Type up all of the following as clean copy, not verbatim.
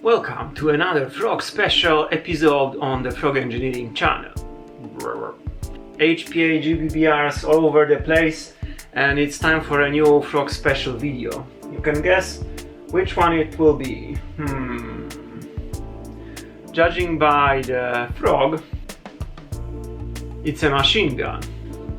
Welcome to another Frog special episode on the Frog Engineering channel. HPA GBBRs all over the place, and it's time for a new Frog special video. You can guess which one it will be. Judging by the frog, it's a machine gun.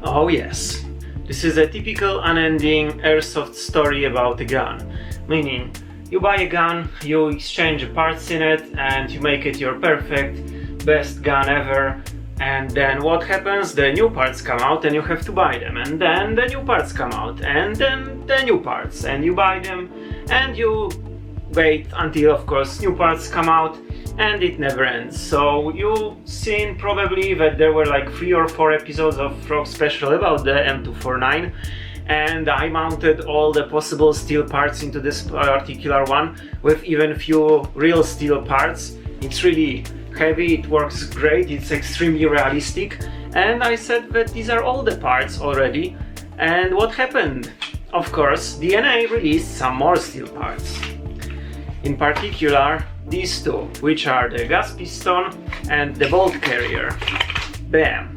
Oh yes, this is a typical unending airsoft story about a gun, meaning you buy a gun, you exchange parts in it, and you make it your perfect, best gun ever. And then what happens? The new parts come out and you have to buy them. And then the new parts come out and then the new parts. And you buy them and you wait until, of course, new parts come out, and it never ends. So you've seen probably that there were like 3 or 4 episodes of Frog Special about the M249. And I mounted all the possible steel parts into this particular one with even few real steel parts. It's really heavy, it works great, it's extremely realistic, and I said that these are all the parts already. And what happened? Of course, D.N.A released some more steel parts. In particular, these two, which are the gas piston and the bolt carrier. Bam!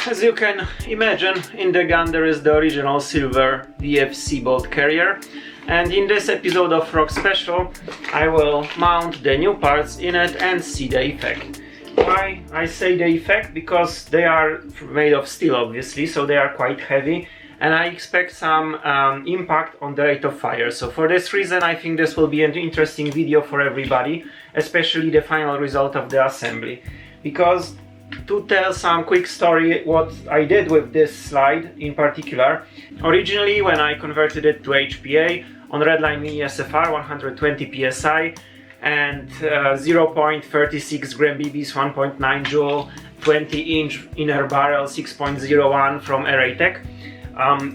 As you can imagine, in the gun there is the original silver VFC bolt carrier, and in this episode of Frog Special I will mount the new parts in it and see the effect. Why I say the effect? Because they are made of steel, obviously, so they are quite heavy, and I expect some impact on the rate of fire. So for this reason I think this will be an interesting video for everybody, especially the final result of the assembly. Because to tell some quick story what I did with this slide in particular, originally when I converted it to HPA on Redline Mini SFR 120 psi and 0.36 gram BBs, 1.9 joule, 20-inch inner barrel 6.01 from Tech,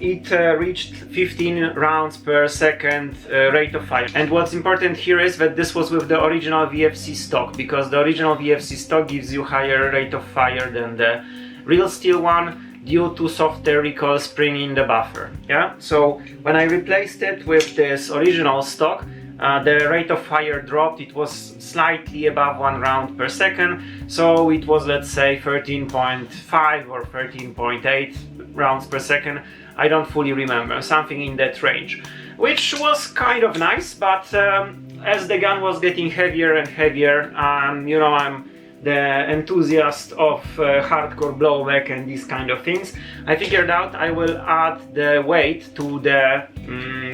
it reached 15 rounds per second rate of fire. And what's important here is that this was with the original VFC stock, because the original VFC stock gives you higher rate of fire than the real steel one due to softer recoil spring in the buffer. Yeah, so when I replaced it with this original stock, the rate of fire dropped. It was slightly above 1 round per second, so it was, let's say, 13.5 or 13.8 rounds per second. I don't fully remember, something in that range, which was kind of nice. But as the gun was getting heavier and heavier, you know, I'm the enthusiast of hardcore blowback and these kind of things, I figured out I will add the weight to the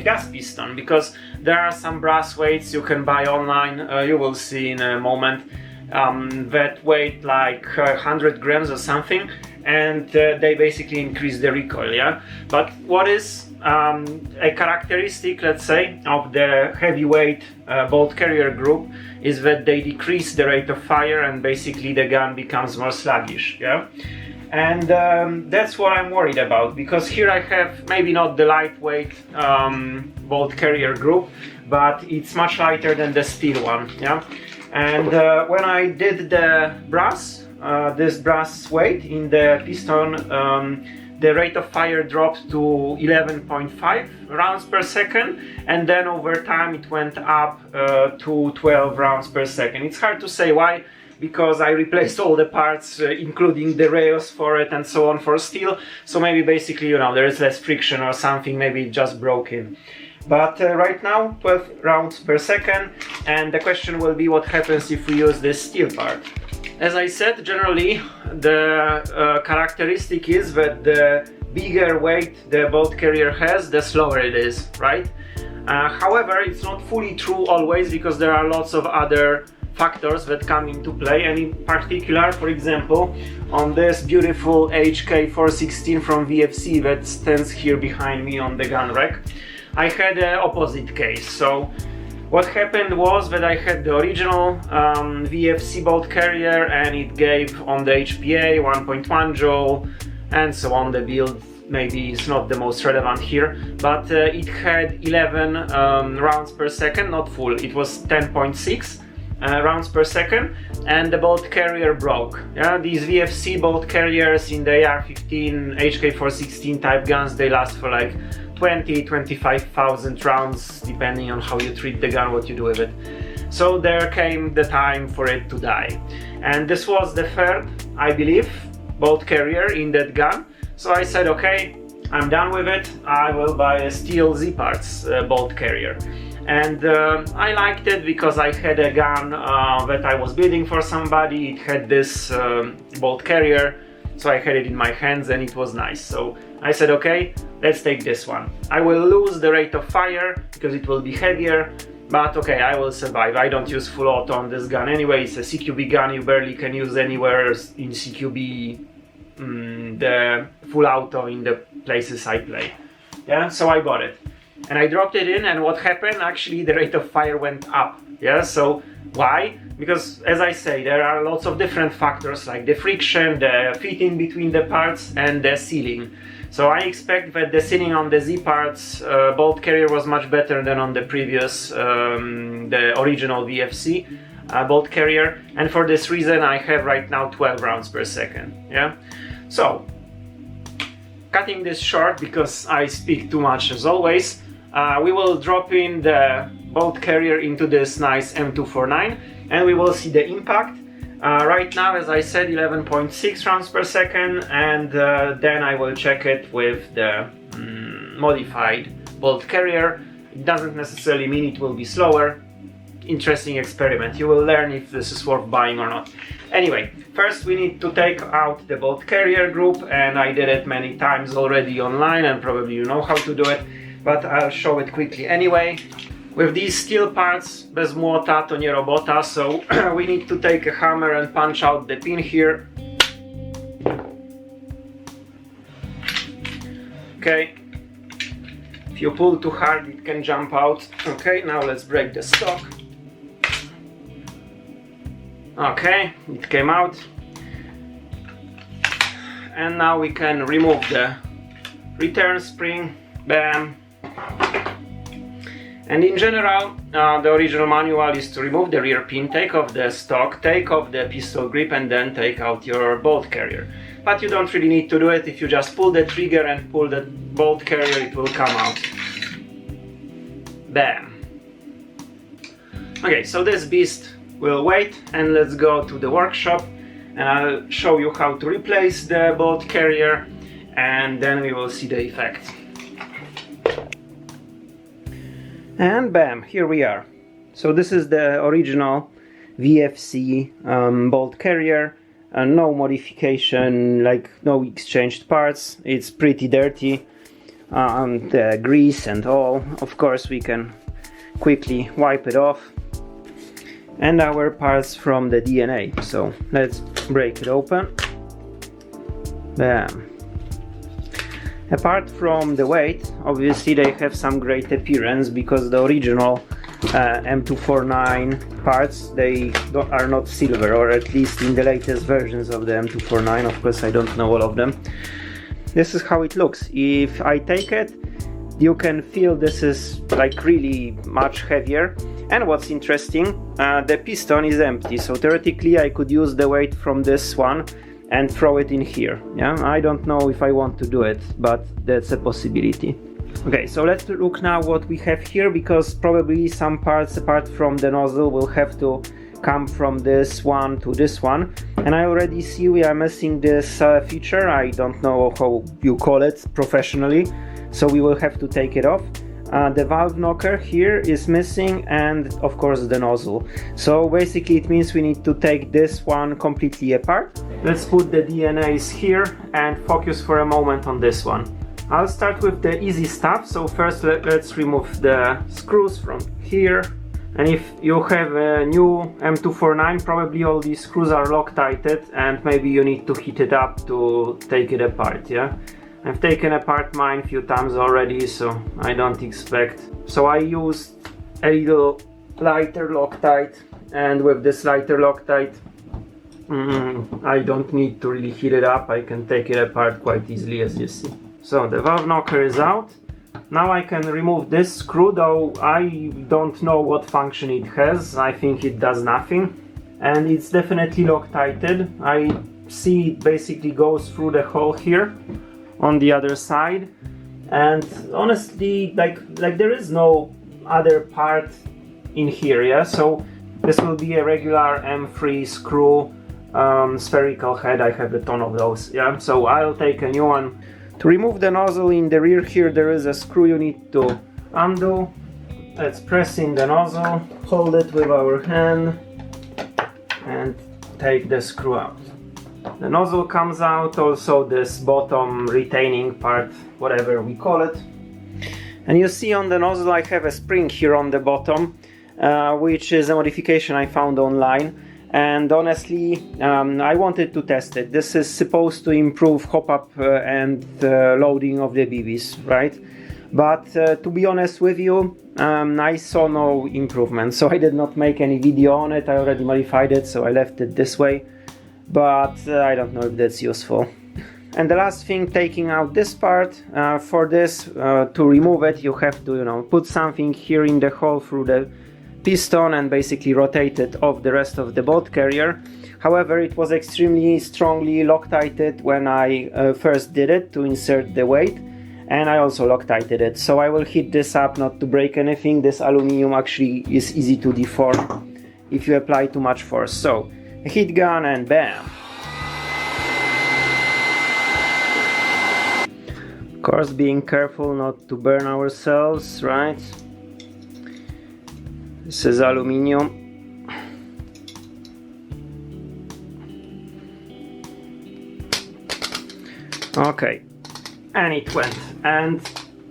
gas piston, because there are some brass weights you can buy online, you will see in a moment, that weight like 100 grams or something, and they basically increase the recoil. Yeah, but what is a characteristic, let's say, of the heavyweight bolt carrier group is that they decrease the rate of fire and basically the gun becomes more sluggish. Yeah, and that's what I'm worried about, because here I have maybe not the lightweight bolt carrier group, but it's much lighter than the steel one. Yeah, and when I did the brass, this brass weight in the piston, the rate of fire dropped to 11.5 rounds per second, and then over time it went up to 12 rounds per second. It's hard to say why, because I replaced all the parts, including the rails for it and so on, for steel, so maybe basically, you know, there is less friction or something, maybe it just broke in. But right now 12 rounds per second, and the question will be what happens if we use this steel part. As I said, generally the characteristic is that the bigger weight the bolt carrier has, the slower it is, right? However, it's not fully true always, because there are lots of other factors that come into play, and in particular, for example, on this beautiful HK416 from VFC that stands here behind me on the gun rack, I had an opposite case. So what happened was that I had the original VFC bolt carrier, and it gave on the HPA 1.1 joule and so on. The build maybe is not the most relevant here, but it had 11 rounds per second, not full, it was 10.6 rounds per second, and the bolt carrier broke. Yeah, these VFC bolt carriers in the AR-15 HK416 type guns, they last for like 20-25,000 rounds, depending on how you treat the gun, what you do with it. So there came the time for it to die. And this was the third, I believe, bolt carrier in that gun. So I said, okay, I'm done with it. I will buy a steel Z-Parts bolt carrier. And I liked it because I had a gun that I was building for somebody. It had this bolt carrier, so I had it in my hands and it was nice. So I said, okay, let's take this one. I will lose the rate of fire because it will be heavier, but okay, I will survive. I don't use full auto on this gun anyway. It's a CQB gun, you barely can use anywhere in CQB the full auto in the places I play. Yeah, so I bought it. And I dropped it in, and what happened? Actually, the rate of fire went up. Yeah, so why? Because, as I say, there are lots of different factors like the friction, the fitting between the parts, and the sealing. So I expect that the sealing on the Z-Parts bolt carrier was much better than on the previous, the original VFC bolt carrier. And for this reason, I have right now 12 rounds per second. Yeah, so cutting this short because I speak too much as always. We will drop in the bolt carrier into this nice M249 and we will see the impact. Right now, as I said, 11.6 rounds per second, and then I will check it with the modified bolt carrier. It doesn't necessarily mean it will be slower. Interesting experiment. You will learn if this is worth buying or not. Anyway, first we need to take out the bolt carrier group, and I did it many times already online and probably you know how to do it. But I'll show it quickly anyway. With these steel parts, bez młota to nie robota, so we need to take a hammer and punch out the pin here. Okay. If you pull too hard, it can jump out. Okay, now let's break the stock. Okay, it came out. And now we can remove the return spring. Bam. And in general, the original manual is to remove the rear pin, take off the stock, take off the pistol grip, and then take out your bolt carrier. But you don't really need to do it. If you just pull the trigger and pull the bolt carrier, it will come out. Bam. Okay, so this beast will wait, and let's go to the workshop and I'll show you how to replace the bolt carrier, and then we will see the effect. And bam, here we are. So this is the original VFC bolt carrier. No modification, like no exchanged parts. It's pretty dirty. The grease and all. Of course we can quickly wipe it off. And our parts from the D.N.A. So let's break it open. Bam. Apart from the weight, obviously they have some great appearance because the original M249 parts, they are not silver, or at least in the latest versions of the M249. Of course I don't know all of them. This is how it looks. If I take it, you can feel this is like really much heavier. And what's interesting, the piston is empty, so theoretically I could use the weight from this one and throw it in here. Yeah, I don't know if I want to do it, but that's a possibility. Okay, so let's look now what we have here, because probably some parts apart from the nozzle will have to come from this one to this one. And I already see we are missing this feature. I don't know how you call it professionally, so we will have to take it off. The valve knocker here is missing, and of course the nozzle. So basically it means we need to take this one completely apart. Let's put the D.N.As here and focus for a moment on this one. I'll start with the easy stuff. So first let's remove the screws from here. And if you have a new M249, probably all these screws are Loctited and maybe you need to heat it up to take it apart, yeah? I've taken apart mine a few times already, so I don't expect. So I used a little lighter Loctite, and with this lighter Loctite, I don't need to really heat it up. I can take it apart quite easily, as you see. So the valve knocker is out. Now I can remove this screw, though I don't know what function it has. I think it does nothing. And it's definitely Loctited. I see it basically goes through the hole here on the other side, and honestly, like there is no other part in here, yeah. So This will be a regular M3 screw, spherical head. I have a ton of those, yeah, so I'll take a new one. To remove the nozzle in the rear here, there is a screw you need to undo. Let's press in the nozzle, hold it with our hand and take the screw out. The nozzle comes out, also this bottom retaining part, whatever we call it. And you see on the nozzle I have a spring here on the bottom, which is a modification I found online. And honestly, I wanted to test it. This is supposed to improve hop-up and loading of the BBs, right? But to be honest with you, I saw no improvement, so I did not make any video on it. I already modified it, so I left it this way. But I don't know if that's useful. And the last thing, taking out this part. For this, to remove it, you have to, put something here in the hole through the piston and basically rotate it off the rest of the bolt carrier. However, it was extremely strongly Loctited when I first did it to insert the weight, and I also Loctited it. So I will heat this up not to break anything. This aluminum actually is easy to deform if you apply too much force. So a heat gun and bam! Of course, being careful not to burn ourselves, right? This is aluminium. Okay, and it went. And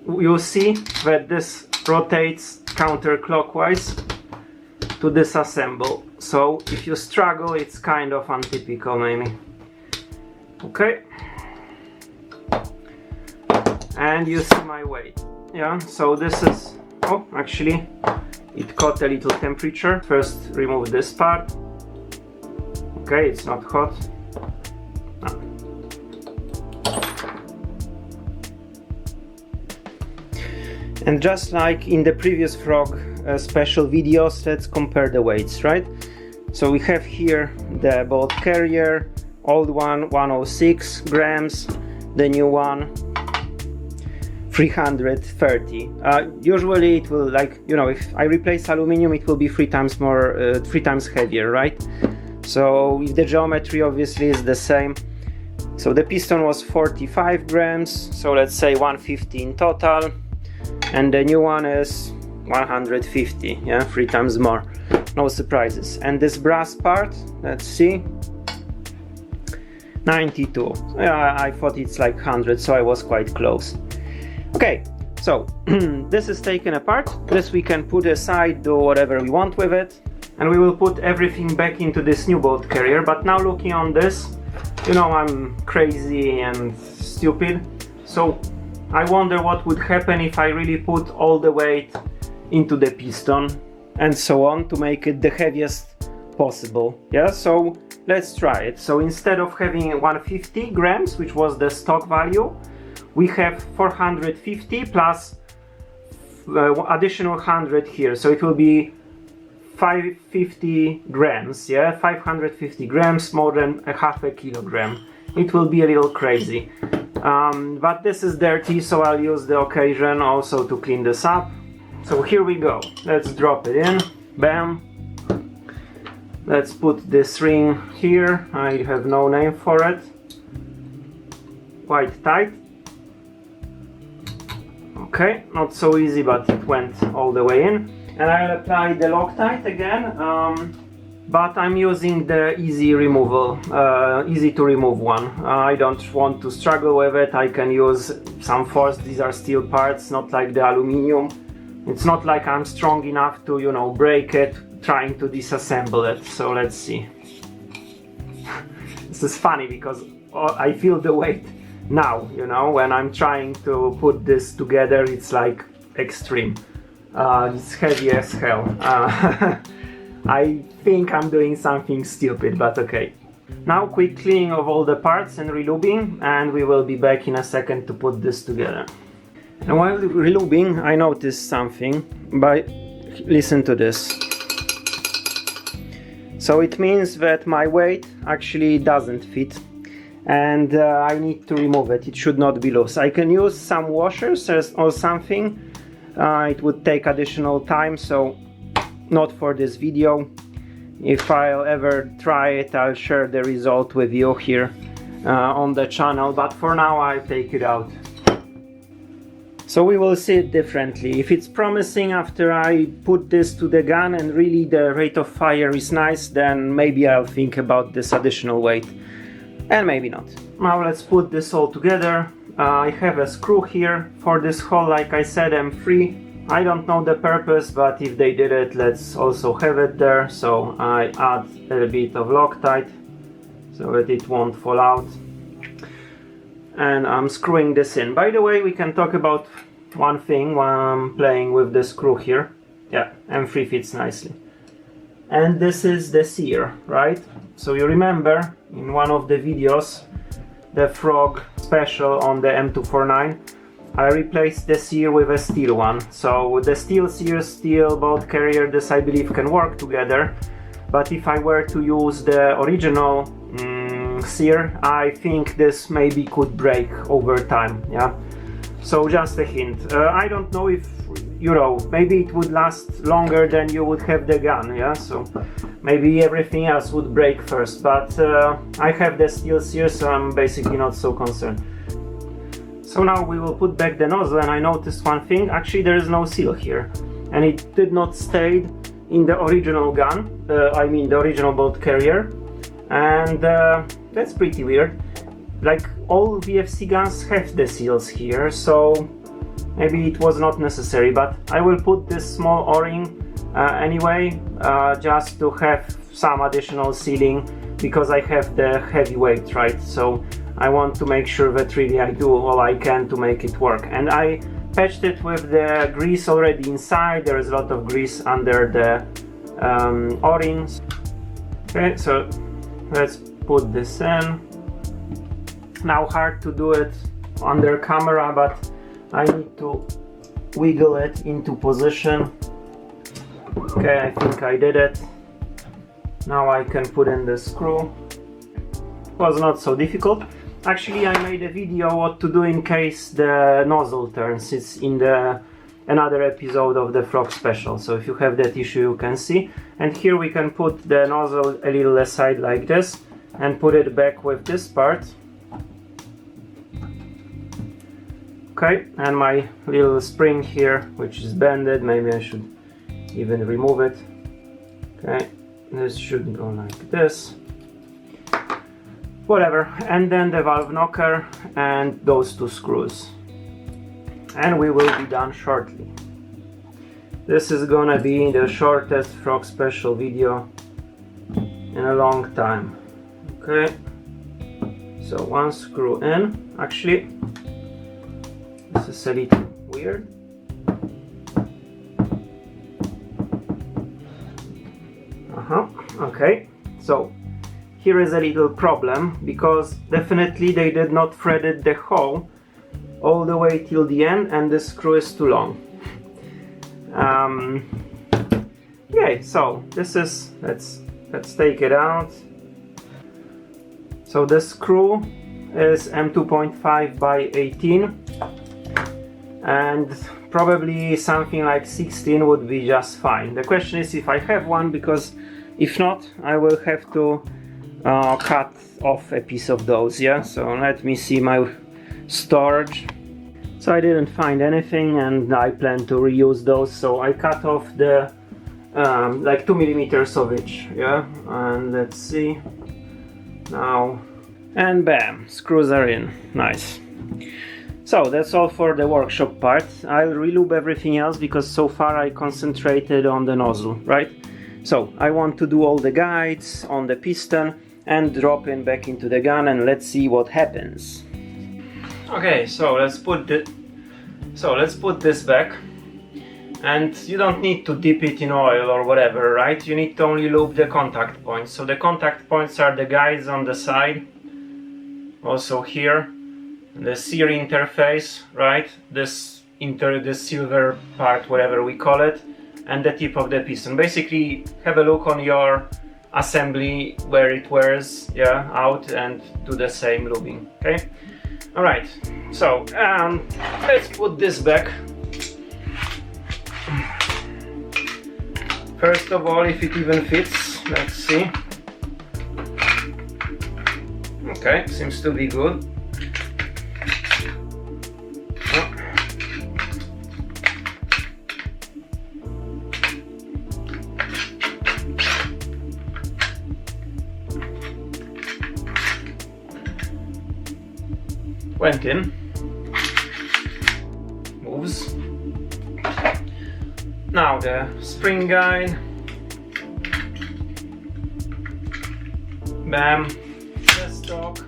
you see that this rotates counterclockwise to disassemble. So if you struggle, it's kind of untypical maybe. Okay. And you see my weight. Yeah, so this is, oh, actually, it caught a little temperature. First remove this part. Okay, it's not hot. No. And just like in the previous Frog special videos, let's compare the weights, right? So we have here the bolt carrier, old one 106 grams, the new one 330. Usually it will, like, if I replace aluminum, it will be 3 times more, 3 times heavier, right? So if the geometry obviously is the same. So the piston was 45 grams, so let's say 150 in total, and the new one is 150, yeah, 3 times more. No surprises. And this brass part, let's see, 92. Yeah, I thought it's like 100, so I was quite close. Okay, so this is taken apart. This we can put aside, do whatever we want with it, and we will put everything back into this new bolt carrier. But now looking on this, I'm crazy and stupid, so I wonder what would happen if I really put all the weight into the piston and so on to make it the heaviest possible. Yeah, so let's try it. So instead of having 150 grams, which was the stock value, we have 450 plus additional 100 here, so it will be 550 grams, yeah, 550 grams, more than a half a kilogram. It will be a little crazy, but this is dirty, so I'll use the occasion also to clean this up. So here we go, let's drop it in, bam. Let's put this ring here, I have no name for it, quite tight. Okay, not so easy, but it went all the way in. And I'll apply the Loctite again, but I'm using the easy to remove one. I don't want to struggle with it. I can use some force. These are steel parts, not like the aluminum. It's not like I'm strong enough to, break it, trying to disassemble it. So let's see. This is funny because I feel the weight now, when I'm trying to put this together, it's like extreme. It's heavy as hell. I think I'm doing something stupid, but okay. Now quick cleaning of all the parts and relubing, and we will be back in a second to put this together. And while relubing, I noticed something, but listen to this. So it means that my weight actually doesn't fit, and I need to remove it. It should not be loose. I can use some washers or something. It would take additional time, so not for this video. If I'll ever try it, I'll share the result with you here on the channel, but for now I take it out. So we will see it differently. If it's promising after I put this to the gun and really the rate of fire is nice, then maybe I'll think about this additional weight, and maybe not. Now let's put this all together. I have a screw here for this hole, like I said, M3. I don't know the purpose, but if they did it, let's also have it there. So I add a little bit of Loctite so that it won't fall out. And I'm screwing this in. By the way, we can talk about one thing while I'm playing with the screw here. Yeah, M3 fits nicely. And this is the sear, right? So you remember in one of the videos, the Frog special on the M249, I replaced the sear with a steel one. So the steel sear, steel bolt carrier, this I believe can work together. But if I were to use the original sear, I think this maybe could break over time. Yeah. So just a hint. I don't know if, you know, maybe it would last longer than you would have the gun. Yeah. So maybe everything else would break first. But I have the steel sear, so I'm basically not so concerned. So now we will put back the nozzle, and I noticed one thing. Actually, there is no seal here, and it did not stay in the original gun. I mean the original bolt carrier, and that's pretty weird. Like all VFC guns have the seals here, so maybe it was not necessary. But I will put this small O-ring anyway, just to have some additional sealing, because I have the heavy weight, right? So I want to make sure that really I do all I can to make it work. And I patched it with the grease already inside. There is a lot of grease under the O-rings. Okay, so let's put this in. Now hard to do it under camera, but I need to wiggle it into position. Okay, I think I did it. Now I can put in the screw. It was not so difficult. Actually, I made a video what to do in case the nozzle turns. It's in the another episode of the Frog special, so if you have that issue you can see. And here we can put the nozzle a little aside like this and put it back with this part. Okay, and my little spring here, which is bended, maybe I should even remove it. Okay, this should go like this. Whatever, and then the valve knocker and those two screws. And we will be done shortly. This is gonna be the shortest Frog special video in a long time. Okay, so one screw in. Actually, this is a little weird. Okay, so here is a little problem, because definitely they did not thread the hole all the way till the end, and the screw is too long. Okay, so this is, let's take it out. So the screw is M2.5 by 18, and probably something like 16 would be just fine. The question is if I have one, because if not, I will have to cut off a piece of those. Yeah, so let me see my storage. So I didn't find anything, and I plan to reuse those, so I cut off the like 2 millimeters of each. Yeah, and let's see now, and bam, screws are in. Nice. So that's all for the workshop part. I'll relube everything else, because so far I concentrated on the nozzle, right? So I want to do all the guides on the piston and drop it back into the gun, and let's see what happens. Okay, so let's put this back, and you don't need to dip it in oil or whatever, right? You need to only lube the contact points. So the contact points are the guides on the side, also here, the sear interface, right? The silver part, whatever we call it, and the tip of the piston. Basically, have a look on your assembly where it wears, yeah, out, and do the same lubing. Okay. All right. So let's put this back. First of all, if it even fits. let's see. Okay, seems to be good. Went in. Moves. Now the spring guide. Bam. The stock.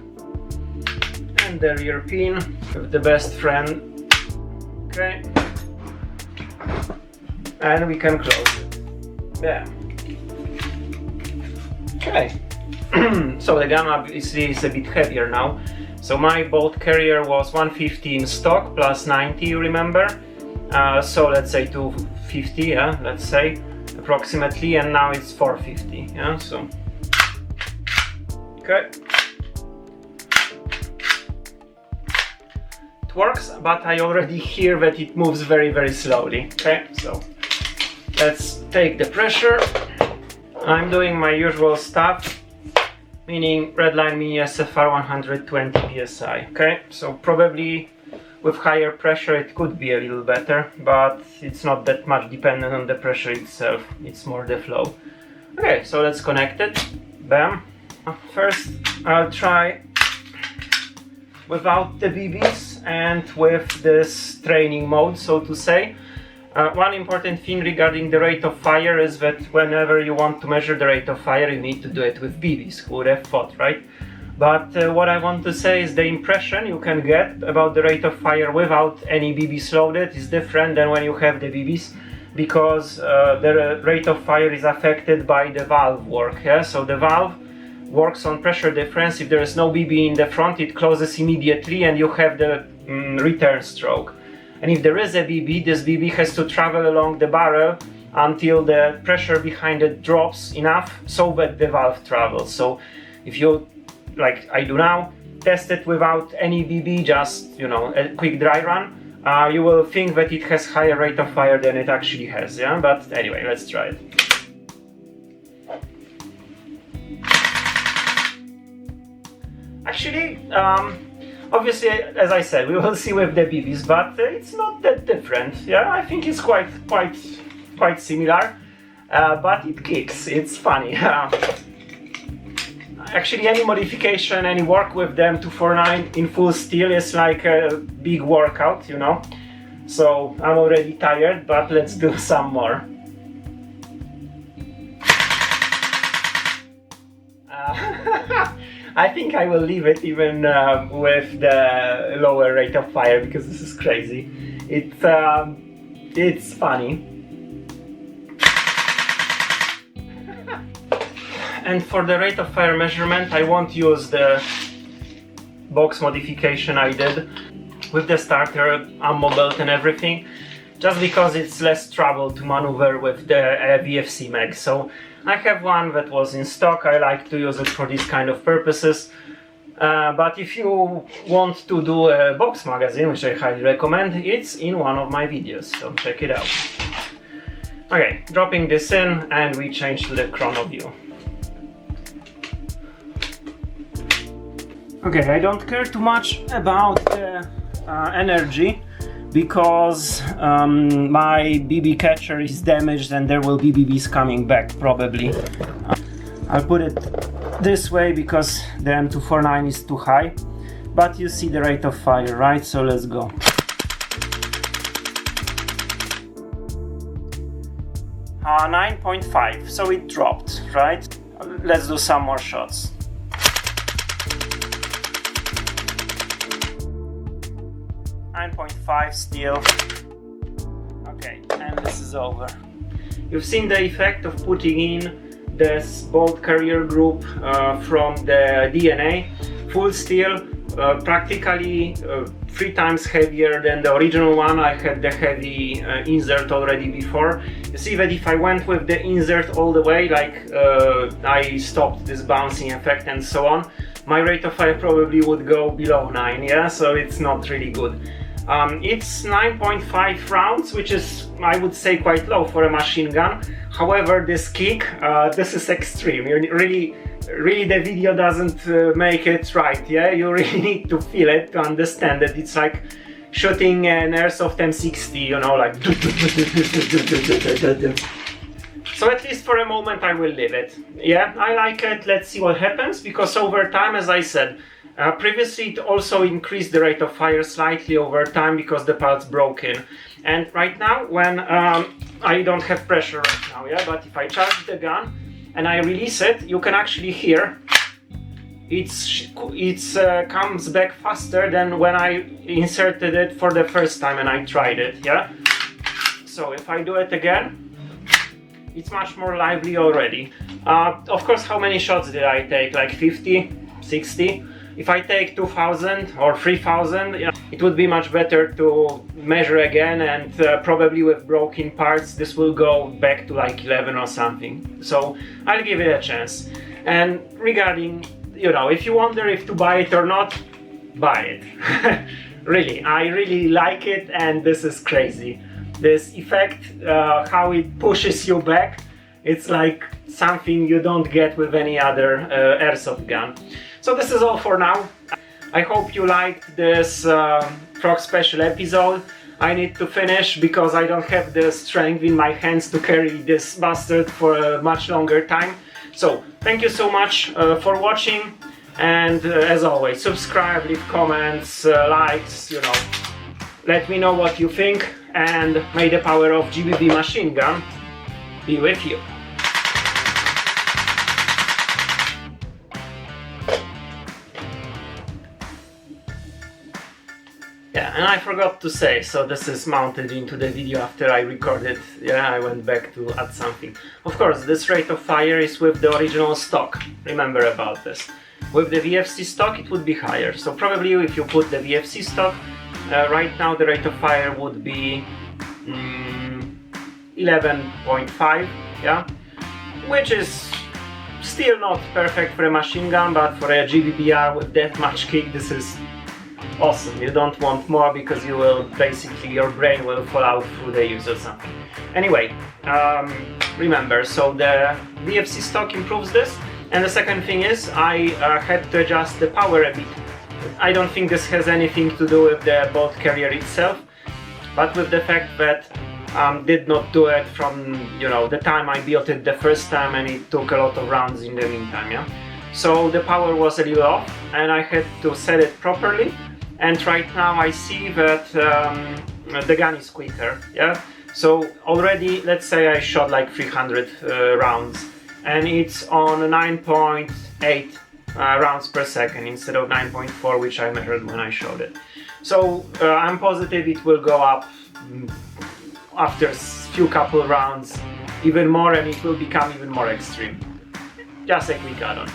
And the rear pin with the best friend. Okay. And we can close it. Bam. Okay. So the gun obviously is a bit heavier now. So my bolt carrier was 150 in stock plus 90, you remember? So let's say 250, yeah, let's say approximately, and now it's 450, yeah, so okay. It works, but I already hear that it moves very, very slowly. Okay, so let's take the pressure. I'm doing my usual stuff, meaning Redline Mini SFR 120 psi. Okay, so probably with higher pressure it could be a little better, but it's not that much dependent on the pressure itself, it's more the flow. Okay, so let's connect it. Bam. First I'll try without the BBs and with this training mode, so to say. One important thing regarding the rate of fire is that whenever you want to measure the rate of fire, you need to do it with BBs. Who would have thought, right? But what I want to say is the impression you can get about the rate of fire without any BBs loaded is different than when you have the BBs, because the rate of fire is affected by the valve work. Yeah? So the valve works on pressure difference. If there is no BB in the front, it closes immediately and you have the return stroke. And if there is a BB, this BB has to travel along the barrel until the pressure behind it drops enough so that the valve travels. So if you, like I do now, test it without any BB, just, you know, a quick dry run, you will think that it has higher rate of fire than it actually has, yeah? But anyway, let's try it. Actually, obviously, as I said, we will see with the BBs, but it's not that different. Yeah, I think it's quite similar, but it kicks. It's funny. Actually, any modification, any work with the M249 in full steel is like a big workout, you know. So I'm already tired, but let's do some more. I think I will leave it even with the lower rate of fire, because this is crazy. It's funny. And for the rate of fire measurement, I won't use the box modification I did with the starter, ammo belt and everything, just because it's less trouble to maneuver with the VFC mag. So I have one that was in stock. I like to use it for these kind of purposes. But if you want to do a box magazine, which I highly recommend, it's in one of my videos, so check it out. Okay, dropping this in, and we change to the chrono view. Okay, I don't care too much about the energy, because my BB catcher is damaged and there will be BBs coming back probably. I'll put it this way because the M249 is too high, but you see the rate of fire, right? So let's go. Uh, 9.5, so it dropped, right? Let's do some more shots. Still. Okay, and this is over. You've seen the effect of putting in this bolt carrier group from the D.N.A. Full steel, practically 3 times heavier than the original one. I had the heavy insert already before. You see that if I went with the insert all the way, like I stopped this bouncing effect and so on, my rate of fire probably would go below 9, yeah? So it's not really good. It's 9.5 rounds, which is, I would say, quite low for a machine gun. However, this kick, this is extreme. You really the video doesn't make it right, yeah? You really need to feel it to understand that it's like shooting an airsoft M60, you know, like... So at least for a moment I will leave it. Yeah, I like it, let's see what happens, because over time, as I said, previously it also increased the rate of fire slightly over time because the part's broken. And right now, when I don't have pressure right now, yeah, but if I charge the gun and I release it, you can actually hear it comes back faster than when I inserted it for the first time and I tried it, yeah? So if I do it again, it's much more lively already. Of course, how many shots did I take? Like 50, 60? If I take 2000 or 3000, yeah, it would be much better to measure again, and probably with broken parts this will go back to like 11 or something. So I'll give it a chance. And regarding, you know, if you wonder if to buy it or not, buy it. Really, I really like it, and this is crazy. This effect, how it pushes you back, it's like something you don't get with any other airsoft gun. So this is all for now. I hope you liked this Frog special episode. I need to finish because I don't have the strength in my hands to carry this bastard for a much longer time. So thank you so much for watching, and as always, subscribe, leave comments, likes, you know. Let me know what you think, and may the power of GBB machine gun be with you. Yeah, and I forgot to say, so this is mounted into the video after I recorded. Yeah, I went back to add something. Of course, this rate of fire is with the original stock. Remember about this. With the VFC stock it would be higher, so probably if you put the VFC stock, right now the rate of fire would be 11.5, yeah? Which is still not perfect for a machine gun, but for a GBBR with that much kick, this is awesome. You don't want more because you will basically, your brain will fall out through the use or something. Anyway, remember, so the VFC stock improves this, and the second thing is I had to adjust the power a bit. I don't think this has anything to do with the bolt carrier itself, but with the fact that did not do it from, you know, the time I built it the first time, and it took a lot of rounds in the meantime, yeah? So the power was a little off, and I had to set it properly, and right now I see that the gun is quicker, yeah? So already, let's say I shot like 300 rounds, and it's on 9.8 rounds per second instead of 9.4, which I measured when I showed it. So I'm positive it will go up after a few couple rounds even more, and it will become even more extreme. Just a quick add-on.